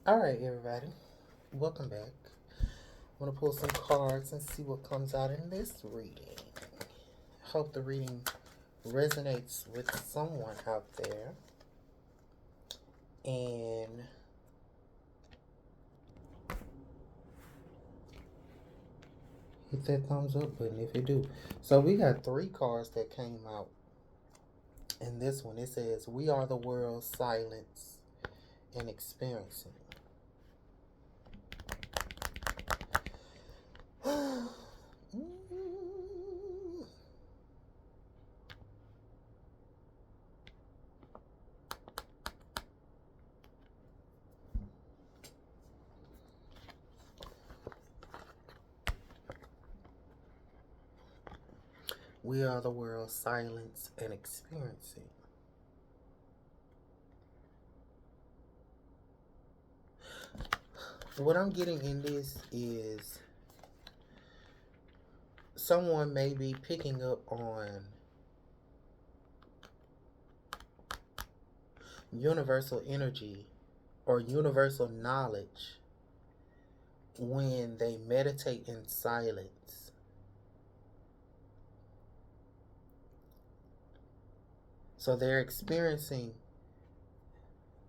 All right, everybody, welcome back. I'm gonna pull some cards and see what comes out in this reading. Hope the reading resonates with someone out there. And hit that thumbs up button if you do. So we got three cards that came out. In this one, it says, "We are the world's silence and experiencing." We are the world's silence and experiencing. What I'm getting in this is someone may be picking up on universal energy or universal knowledge when they meditate in silence. So they're experiencing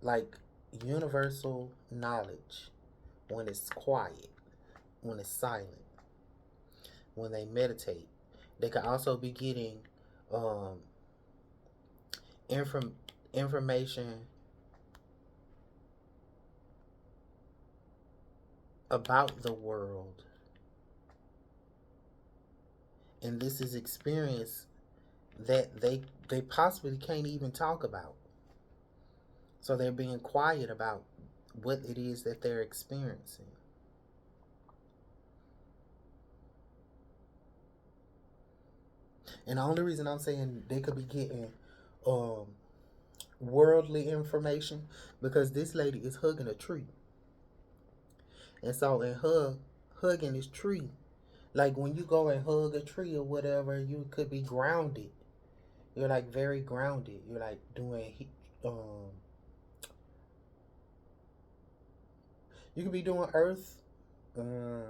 like universal knowledge when it's quiet, when it's silent, when they meditate. They could also be getting um, inform- information about the world. And this is experience that they possibly can't even talk about. So they're being quiet about what it is that they're experiencing. And the only reason I'm saying they could be getting um, worldly information because this lady is hugging a tree. And so in her hugging this tree, like when you go and hug a tree or whatever, you could be grounded. You're like very grounded. You're like doing um you could be doing earth um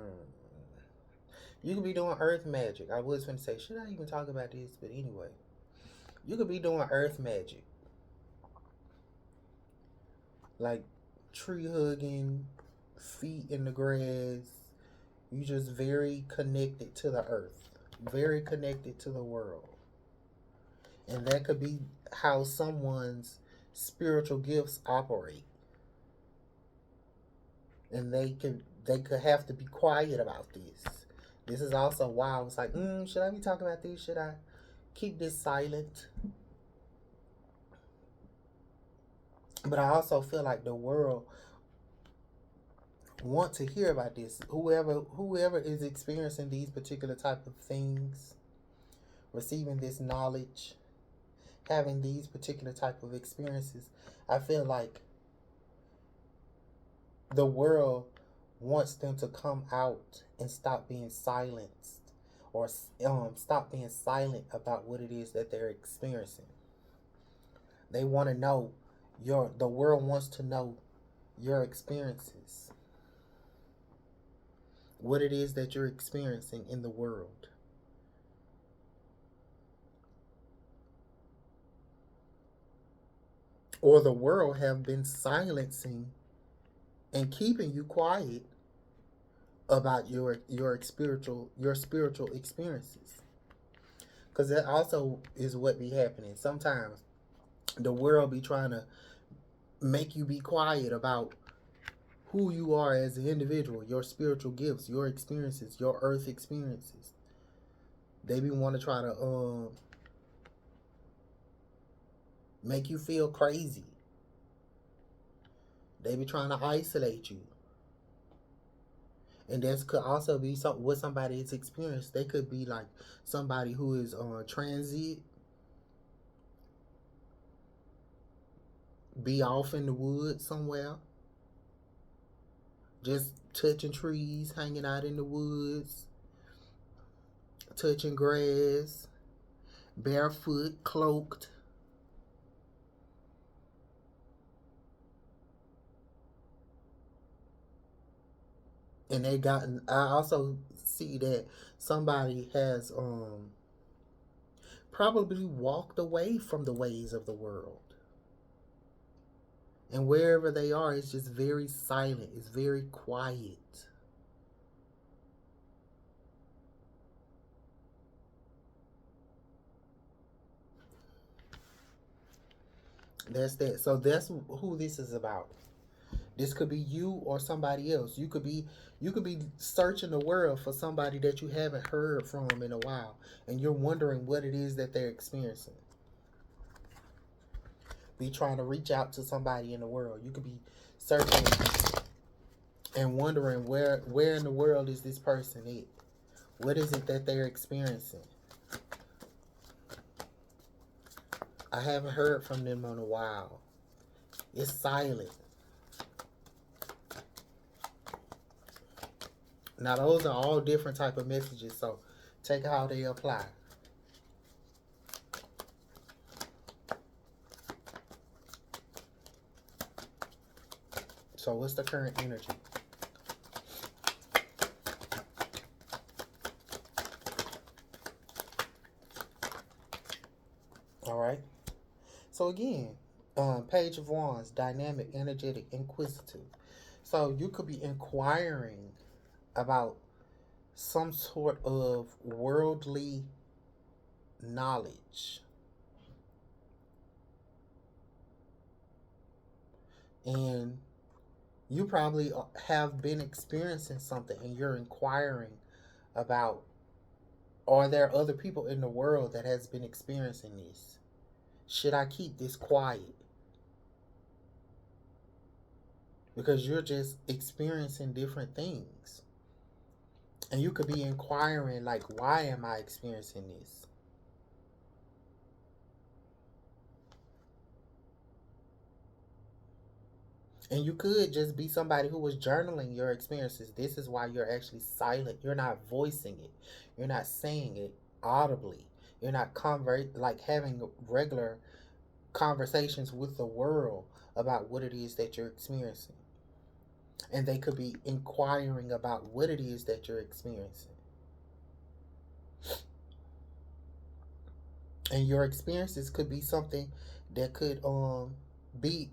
you could be doing earth magic. I was going to say, should I even talk about this? But anyway, you could be doing earth magic, like tree hugging, feet in the grass. You just very connected to the earth, very connected to the world. And that could be how someone's spiritual gifts operate. And they could have to be quiet about this. This is also why I was like, should I be talking about this? Should I keep this silent? But I also feel like the world want to hear about this. Whoever is experiencing these particular type of things, receiving this knowledge, having these particular type of experiences, I feel like the world wants them to come out and stop being silenced or stop being silent about what it is that they're experiencing. They want to know the world wants to know your experiences, what it is that you're experiencing in the world. Or the world have been silencing and keeping you quiet about your spiritual experiences, because that also is what be happening sometimes. The world be trying to make you be quiet about who you are as an individual, your spiritual gifts, your experiences, your earth experiences. They be want to try to make you feel crazy. They be trying to isolate you. And this could also be what somebody has experienced. They could be like somebody who is on transit, be off in the woods somewhere, just touching trees, hanging out in the woods, touching grass, barefoot, cloaked. And they gotten, I also see that somebody has probably walked away from the ways of the world. And wherever they are, it's just very silent, it's very quiet. That's that. So that's who this is about. This could be you or somebody else. You could be searching the world for somebody that you haven't heard from in a while, and you're wondering what it is that they're experiencing. Be trying to reach out to somebody in the world. You could be searching and wondering where in the world is this person at? What is it that they're experiencing? I haven't heard from them in a while. It's silent. Now those are all different type of messages, so take how they apply. So what's the current energy? All right. So again, Page of Wands, dynamic, energetic, inquisitive. So you could be inquiring about some sort of worldly knowledge. And you probably have been experiencing something and you're inquiring about, are there other people in the world that has been experiencing this? Should I keep this quiet? Because you're just experiencing different things. And you could be inquiring, like, why am I experiencing this? And you could just be somebody who was journaling your experiences. This is why you're actually silent. You're not voicing it. You're not saying it audibly. You're not like having regular conversations with the world about what it is that you're experiencing. And they could be inquiring about what it is that you're experiencing. And your experiences could be something that could be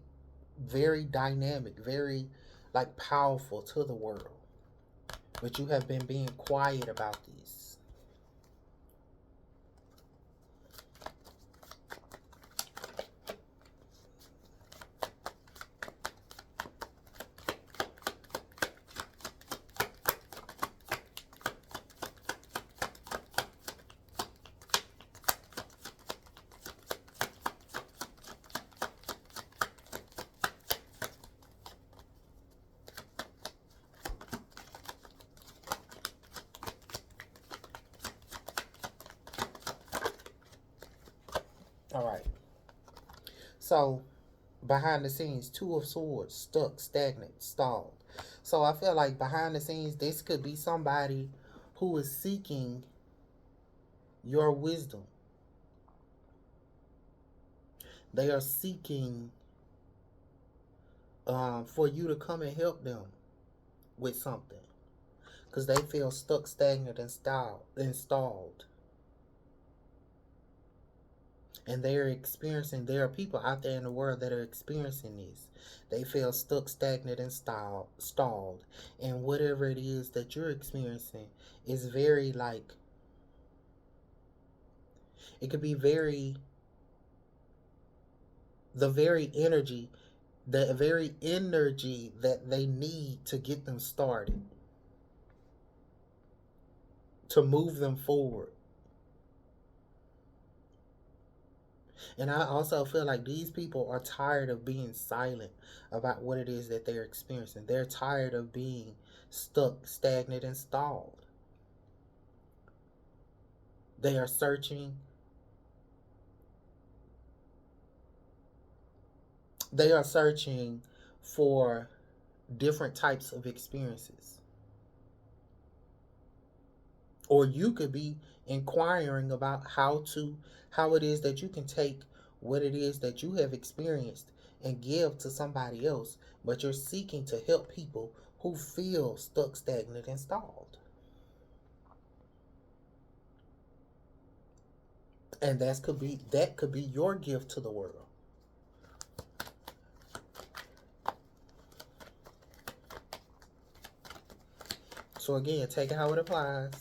very dynamic, very like powerful to the world. But you have been being quiet about these. All right. So behind the scenes, Two of Swords, stuck, stagnant, stalled. So I feel like behind the scenes, this could be somebody who is seeking your wisdom. They are seeking for you to come and help them with something because they feel stuck, stagnant, and stalled. And they're experiencing, there are people out there in the world that are experiencing this. They feel stuck, stagnant, and stalled. And whatever it is that you're experiencing is very like, it could be very, the very energy, the very energy that they need to get them started, to move them forward. And I also feel like these people are tired of being silent about what it is that they're experiencing. They're tired of being stuck, stagnant, and stalled. They are searching. They are searching for different types of experiences. Or you could be inquiring about how it is that you can take what it is that you have experienced and give to somebody else, but you're seeking to help people who feel stuck, stagnant, and stalled. And that could be your gift to the world. So again, take it how it applies.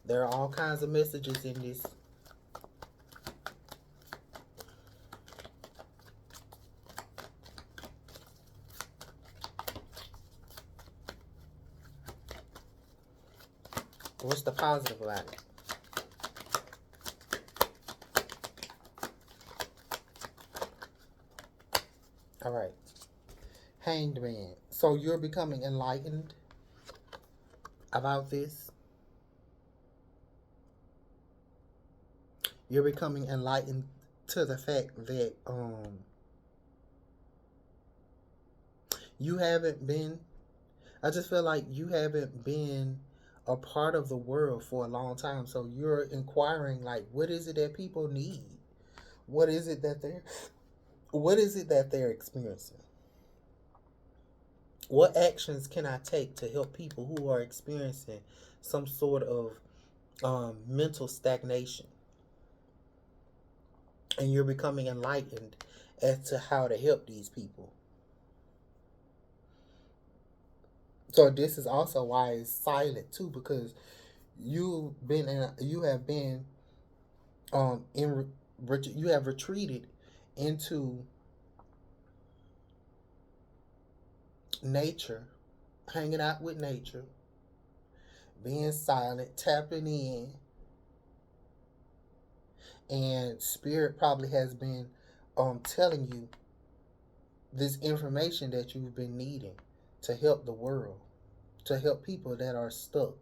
There are all kinds of messages in this. What's the positive about it? All right. Hanged Man. So you're becoming enlightened about this. You're becoming enlightened to the fact that you haven't been, I just feel like you haven't been a part of the world for a long time. So you're inquiring, like, what is it that people need? What is it that they're experiencing? What actions can I take to help people who are experiencing some sort of mental stagnation? And you're becoming enlightened as to how to help these people. So this is also why it's silent too, because you have been you have retreated into nature, hanging out with nature, being silent, tapping in, and spirit probably has been telling you this information that you've been needing to help the world, to help people that are stuck.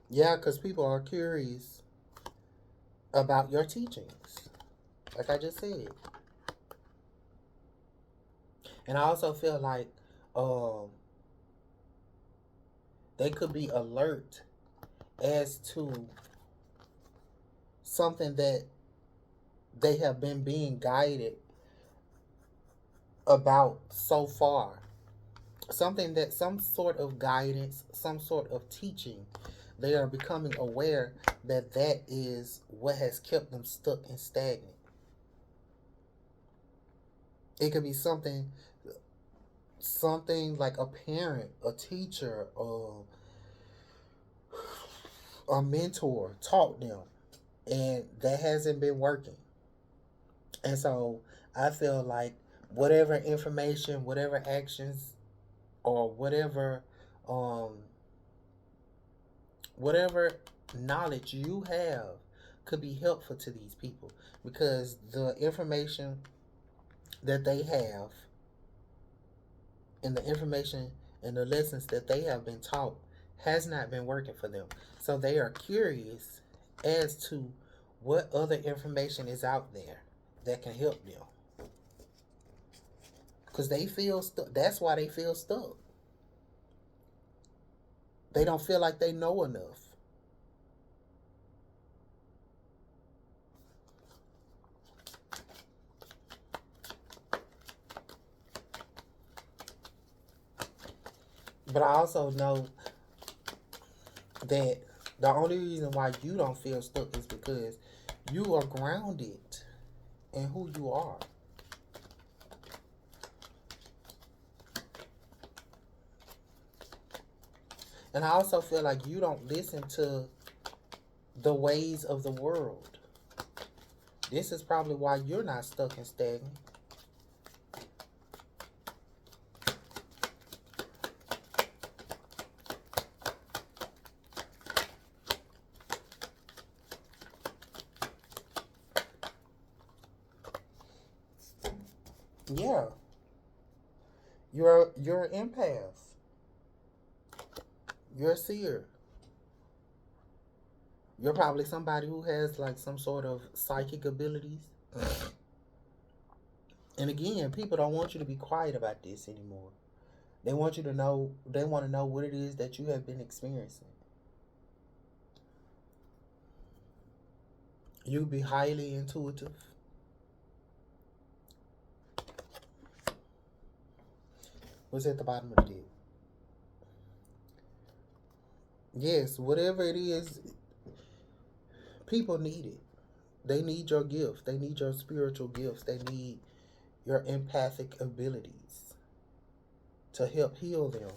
Yeah, because people are curious about your teachings, like I just said. And I also feel like um, they could be alert as to something that they have been being guided about so far. Some sort of guidance, some sort of teaching, they are becoming aware that that is what has kept them stuck and stagnant. It could be something like a parent, a teacher, a mentor taught them, and that hasn't been working. And so I feel like whatever information, whatever actions, or um, whatever knowledge you have could be helpful to these people, because the information that they have and the information and the lessons that they have been taught has not been working for them. So they are curious as to what other information is out there that can help them. Because they feel stuck. That's why they feel stuck. They don't feel like they know enough. But I also know that the only reason why you don't feel stuck is because you are grounded in who you are. And I also feel like you don't listen to the ways of the world. This is probably why you're not stuck and stagnant. Yeah, you're an empath. You're a seer. You're probably somebody who has like some sort of psychic abilities. And again, people don't want you to be quiet about this anymore. They want you to know, they want to know what it is that you have been experiencing. You be highly intuitive. What's at the bottom of the deck? Yes, whatever it is, people need it. They need your gifts. They need your spiritual gifts. They need your empathic abilities to help heal them.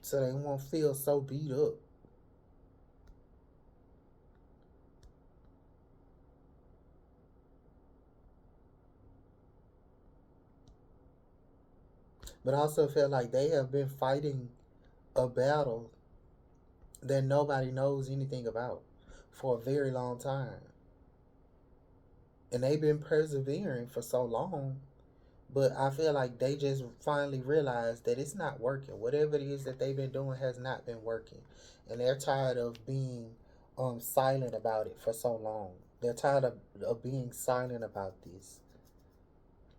So they won't feel so beat up. But I also feel like they have been fighting a battle that nobody knows anything about for a very long time. And they've been persevering for so long. But I feel like they just finally realized that it's not working. Whatever it is that they've been doing has not been working. And they're tired of being silent about it for so long. They're tired of being silent about this.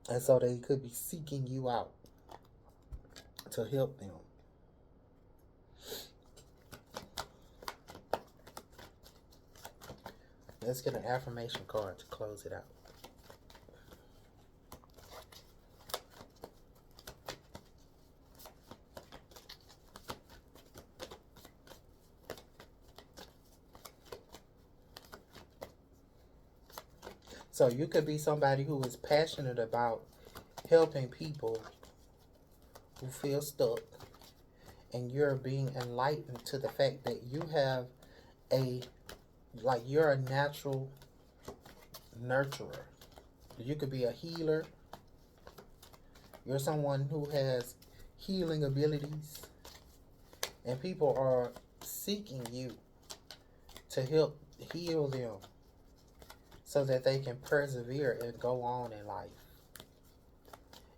And so they could be seeking you out to help them. Let's get an affirmation card to close it out. So you could be somebody who is passionate about helping people who feel stuck, and you're being enlightened to the fact that you have a, like, you're a natural nurturer. You could be a healer. You're someone who has healing abilities, and people are seeking you to help heal them so that they can persevere and go on in life.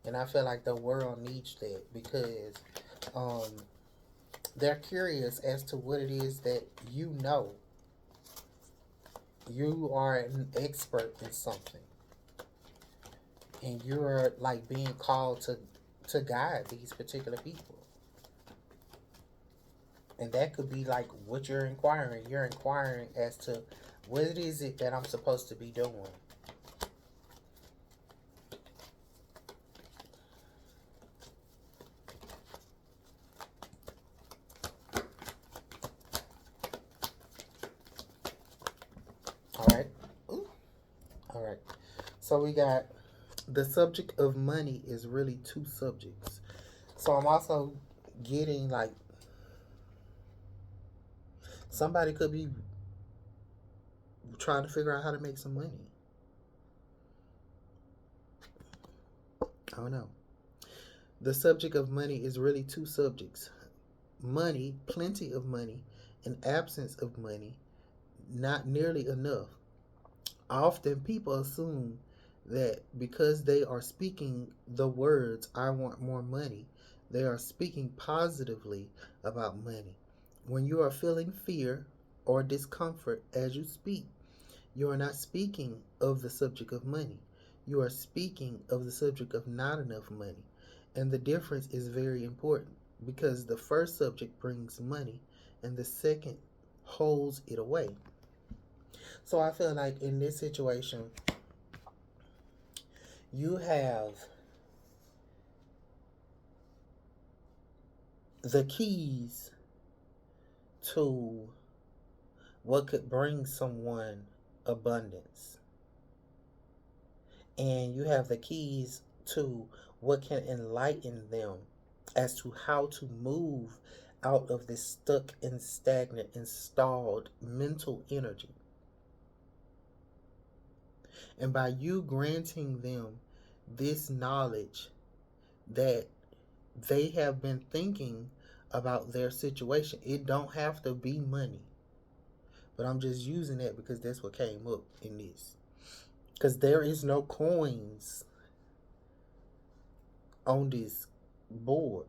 And I feel like the world needs that because they're curious as to what it is that you know. You are an expert in something, and you're like being called to guide these particular people. And that could be like what you're inquiring. You're inquiring as to what it is it that I'm supposed to be doing. All right. Ooh. All right. So we got the subject of money is really two subjects. So I'm also getting like somebody could be trying to figure out how to make some money. I don't know. The subject of money is really two subjects: money, plenty of money, and absence of money, not nearly enough. Often people assume that because they are speaking the words, I want more money, they are speaking positively about money. When you are feeling fear or discomfort as you speak, you are not speaking of the subject of money. You are speaking of the subject of not enough money. And the difference is very important because the first subject brings money and the second holds it away. So I feel like in this situation, you have the keys to what could bring someone abundance. And you have the keys to what can enlighten them as to how to move out of this stuck and stagnant and stalled mental energy. And by you granting them this knowledge that they have been thinking about their situation, it don't have to be money. But I'm just using that because that's what came up in this. Because there is no coins on this board.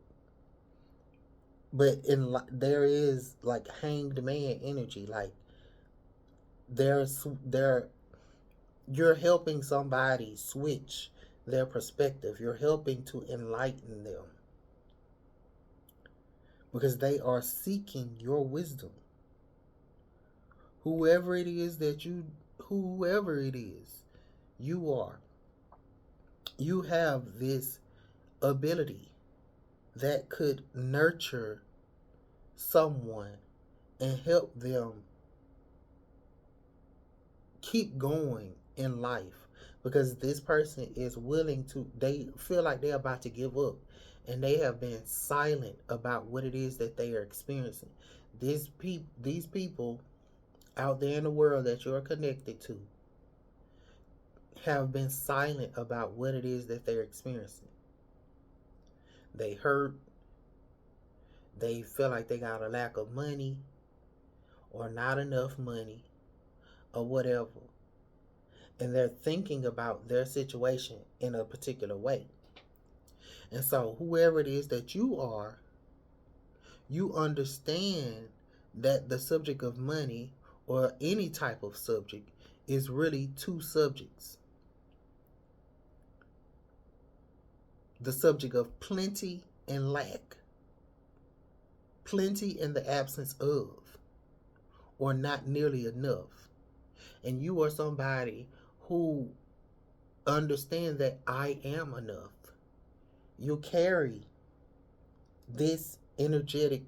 But there is like hanged man energy. Like there you're helping somebody switch their perspective. You're helping to enlighten them because they are seeking your wisdom. Whoever it is that whoever it is you are, you have this ability that could nurture someone and help them keep going in life, because this person is willing to, they feel like they're about to give up and they have been silent about what it is that they are experiencing. These people out there in the world that you're connected to have been silent about what it is that they're experiencing. They hurt, they feel like they got a lack of money or not enough money or whatever, and they're thinking about their situation in a particular way. And so, whoever it is that you are, you understand that the subject of money or any type of subject is really two subjects: the subject of plenty and lack, plenty and the absence of, or not nearly enough. And you are somebody who understand that I am enough. You carry this energetic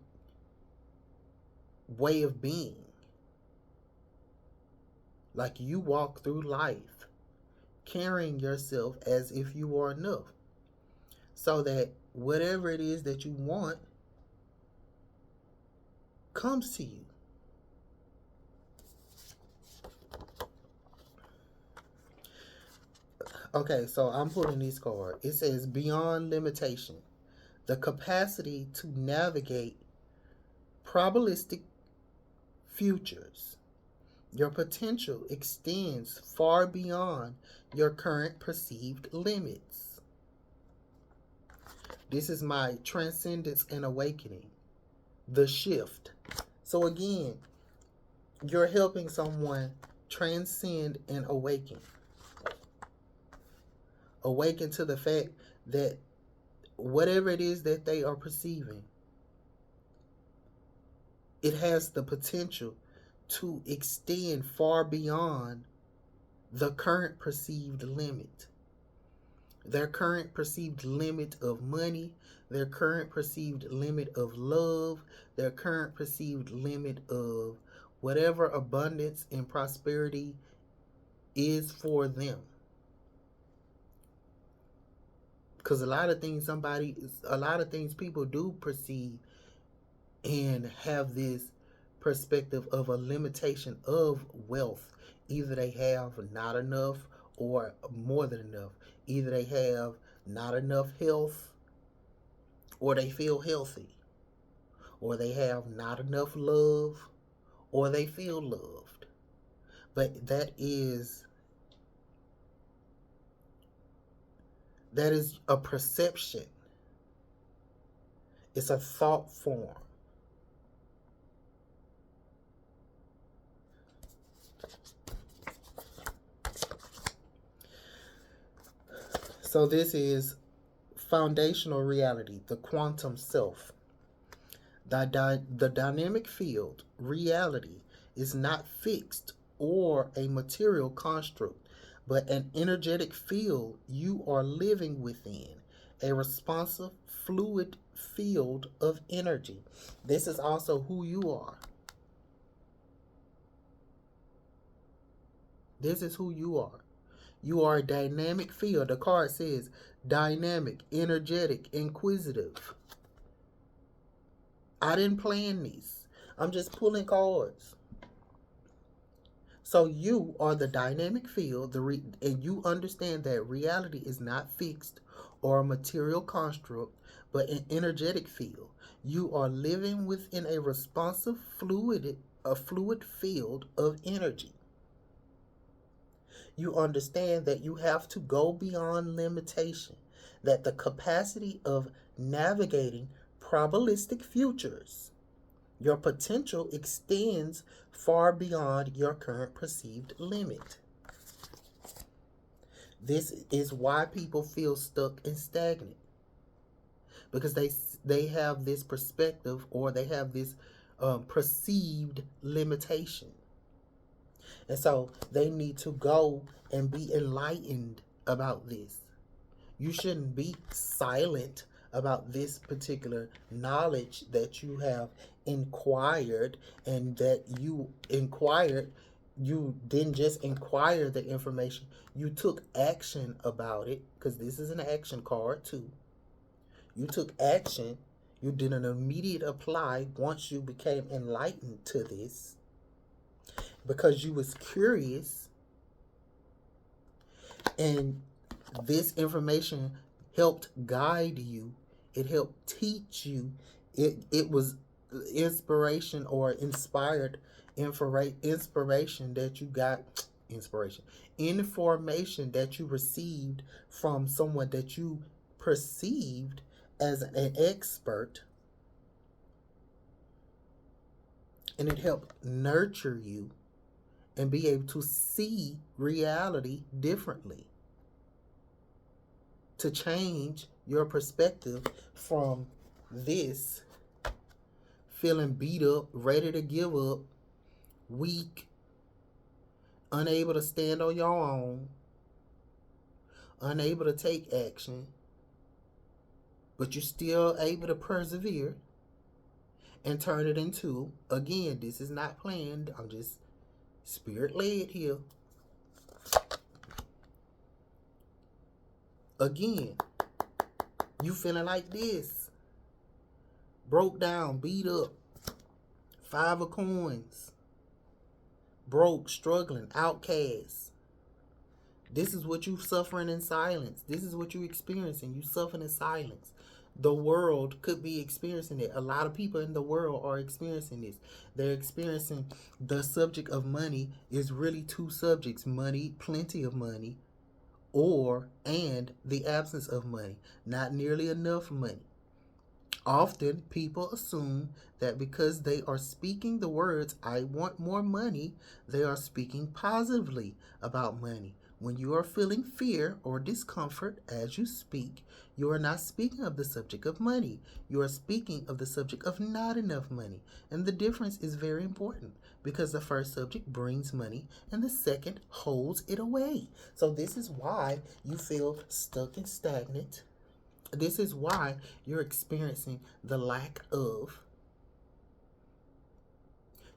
way of being. Like you walk through life carrying yourself as if you are enough, so that whatever it is that you want comes to you. Okay, so I'm pulling this card. It says beyond limitation, the capacity to navigate probabilistic futures. Your potential extends far beyond your current perceived limits. This is my transcendence and awakening, the shift. So again, you're helping someone transcend and awaken. Awaken to the fact that whatever it is that they are perceiving, it has the potential to extend far beyond the current perceived limit. Their current perceived limit of money, their current perceived limit of love, their current perceived limit of whatever abundance and prosperity is for them. Because a lot of things people do perceive and have this perspective of a limitation of wealth. Either they have not enough or more than enough. Either they have not enough health or they feel healthy. Or they have not enough love or they feel loved. But that is a perception. It's a thought form. So this is foundational reality, the quantum self. The dynamic field, reality, is not fixed or a material construct, but an energetic field you are living within, a responsive, fluid field of energy. This is also who you are. This is who you are. You are a dynamic field. The card says dynamic, energetic, inquisitive. I didn't plan these. I'm just pulling cards. So you are the dynamic field, and you understand that reality is not fixed or a material construct, but an energetic field. You are living within a responsive, fluid field of energy. You understand that you have to go beyond limitation, that the capacity of navigating probabilistic futures. Your potential extends far beyond your current perceived limit. This is why people feel stuck and stagnant, because they have this perspective, or they have this perceived limitation. And so they need to go and be enlightened about this. You shouldn't be silent about this particular knowledge that you have inquired, and that you inquired. You didn't just inquire the information, you took action about it, because this is an action card too. You took action. You did an immediate apply once you became enlightened to this, because you was curious, and this information helped guide you. It helped teach you. It was inspiration, or inspired inspiration that you got. Information that you received from someone that you perceived as an expert, and it helped nurture you and be able to see reality differently, to change your perspective from this feeling beat up, ready to give up, weak, unable to stand on your own, unable to take action, but you're still able to persevere and turn it into, again, this is not planned, I'm just spirit led here. Again, you feeling like this, broke down, beat up, 5 of coins, broke, struggling, outcast. This is what you suffering in silence. This is what you experiencing. You suffering in silence. The world could be experiencing it. A lot of people in the world are experiencing this. They're experiencing the subject of money is really 2 subjects: money, plenty of money, and the absence of money, not nearly enough money. Often people assume that because they are speaking the words, I want more money, they are speaking positively about money. When you are feeling fear or discomfort as you speak, you are not speaking of the subject of money. You are speaking of the subject of not enough money. And the difference is very important, because the first subject brings money and the second holds it away. So this is why you feel stuck and stagnant. This is why you're experiencing the lack of.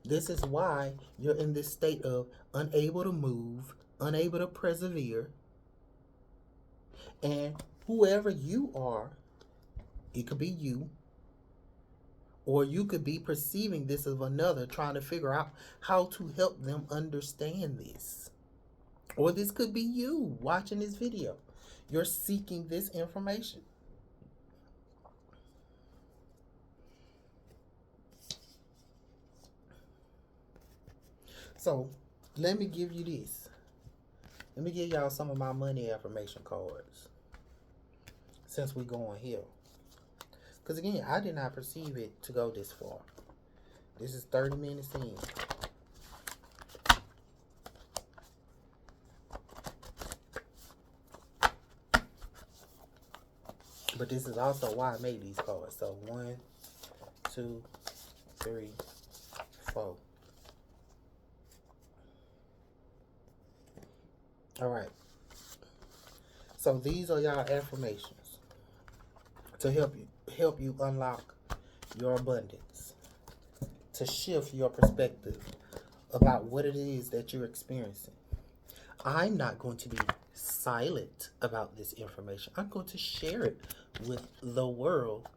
This is why you're in this state of unable to move, unable to persevere. And whoever you are, it could be you, or you could be perceiving this of another, trying to figure out how to help them understand this. Or this could be you watching this video. You're seeking this information. So, let me give you this. Let me give y'all some of my money affirmation cards, since we going here. Because again, I did not perceive it to go this far. This is 30 minutes in. But this is also why I made these cards. So 1, 2, 3, 4. Alright. So these are y'all affirmations to help you unlock your abundance, to shift your perspective about what it is that you're experiencing. I'm not going to be silent about this information. I'm going to share it with the world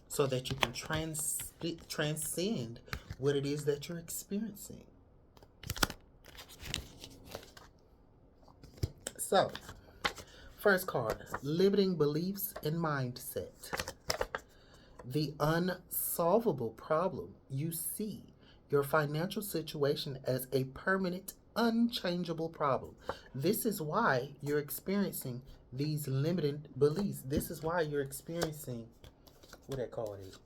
so that you can transcend what it is that you're experiencing. So, first card, limiting beliefs and mindset. The unsolvable problem you see your financial situation as a permanent, unchangeable problem. This is why you're experiencing these limited beliefs. This is why you're experiencing Where that card is.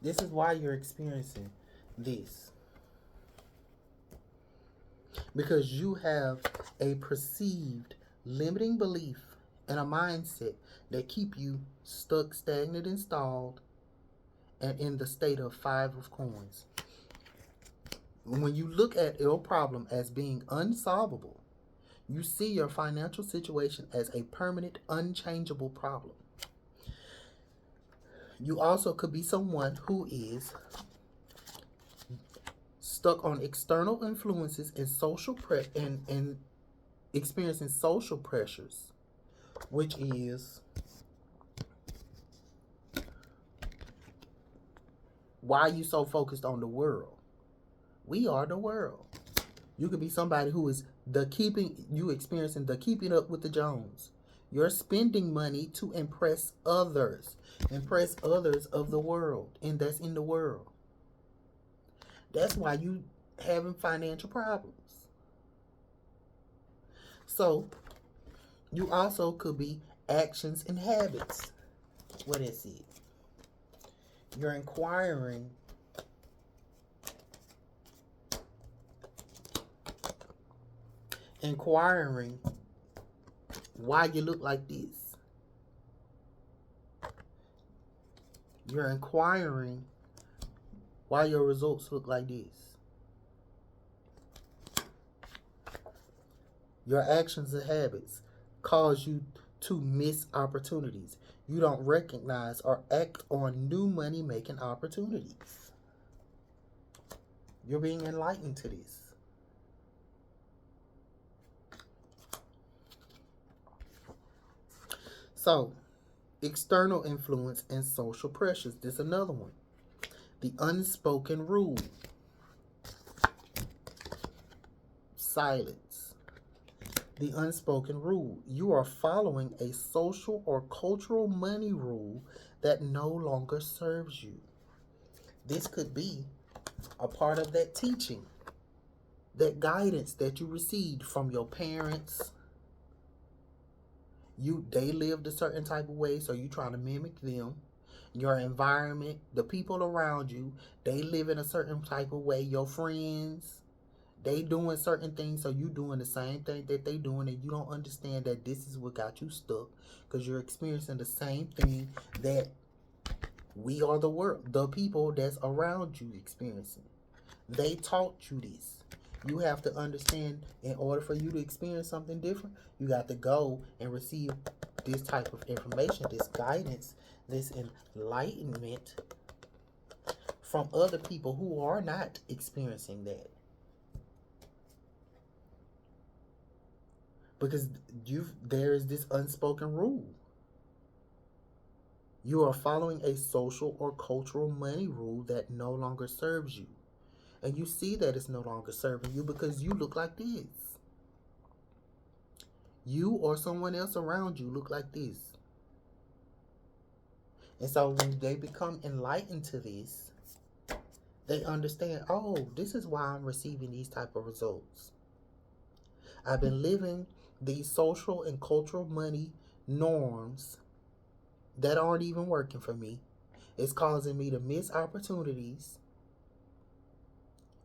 This is why you're experiencing this. Because you have a perceived limiting belief and a mindset that keep you stuck, stagnant, and stalled, and in the state of Five of Coins. When you look at your problem as being unsolvable, you see your financial situation as a permanent, unchangeable problem. You also could be someone who is stuck on external influences and and experiencing social pressures, which is why you so focused on the world. We are the world. You could be somebody who is experiencing the keeping up with the Jones. You're spending money to impress others of the world, and that's in the world. That's why you having financial problems. So you also could be actions and habits. What is it? You're inquiring why you look like this. You're inquiring why your results look like this. Your actions and habits cause you to miss opportunities. You don't recognize or act on new money making opportunities. You're being enlightened to this. So, external influence and social pressures. This is another one. The unspoken rule. Silence. The unspoken rule. You are following a social or cultural money rule that no longer serves you. This could be a part of that teaching, that guidance that you received from your parents. They lived a certain type of way, so you trying to mimic them. Your environment, the people around you, they live in a certain type of way. Your friends, they doing certain things, so you doing the same thing that they doing, and you don't understand that this is what got you stuck, because you're experiencing the same thing that we are the world, the people that's around you experiencing. They taught you this. You have to understand, in order for you to experience something different, you got to go and receive this type of information, this guidance, this enlightenment from other people who are not experiencing that. Because there is this unspoken rule. You are following a social or cultural money rule that no longer serves you. And you see that it's no longer serving you because you look like this. You or someone else around you look like this. And so when they become enlightened to this, they understand, oh, this is why I'm receiving these type of results. I've been living these social and cultural money norms that aren't even working for me. It's causing me to miss opportunities.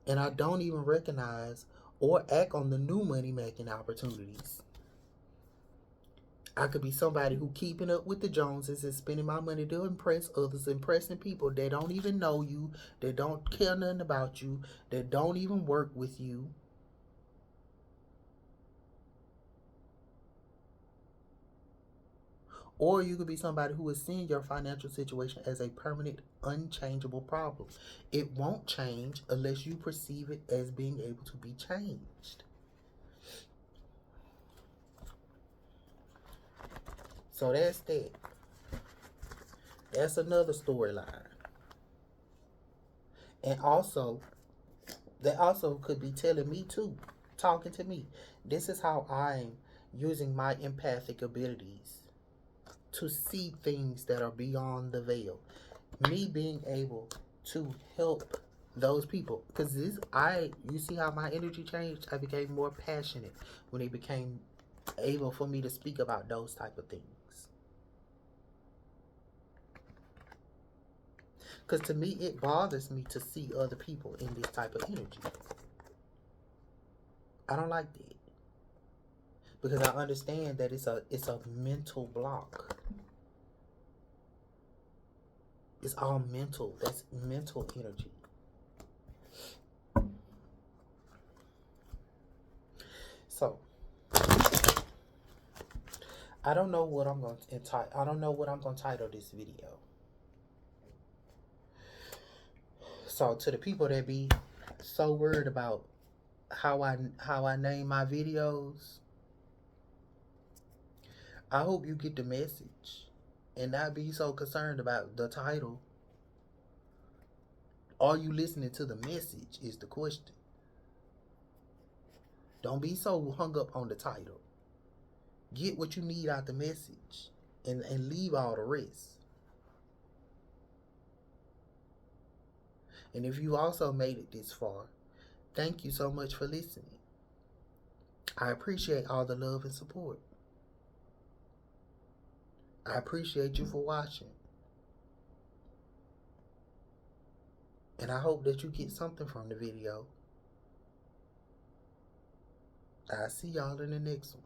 And I don't even recognize or act on the new money making opportunities. I could be somebody who keeping up with the Joneses and spending my money to impress others, impressing people that don't even know you, that don't care nothing about you, that don't even work with you. Or you could be somebody who is seeing your financial situation as a permanent, unchangeable problem. It won't change unless you perceive it as being able to be changed. So that's that. That's another storyline. And also, they also could be telling me too, talking to me. This is how I'm using my empathic abilities to see things that are beyond the veil. Me being able to help those people, because you see how my energy changed. I became more passionate when it became able for me to speak about those type of things. Because to me, it bothers me to see other people in this type of energy. I don't like that. Because I understand that it's a mental block. It's all mental. That's mental energy. So I don't know what I'm going to entitle. I don't know what I'm going to title this video. So to the people that be so worried about how I name my videos, I hope you get the message and not be so concerned about the title. Are you listening to the message is the question. Don't be so hung up on the title. Get what you need out the message and leave all the rest. And if you also made it this far, thank you so much for listening. I appreciate all the love and support. I appreciate you for watching. And I hope that you get something from the video. I'll see y'all in the next one.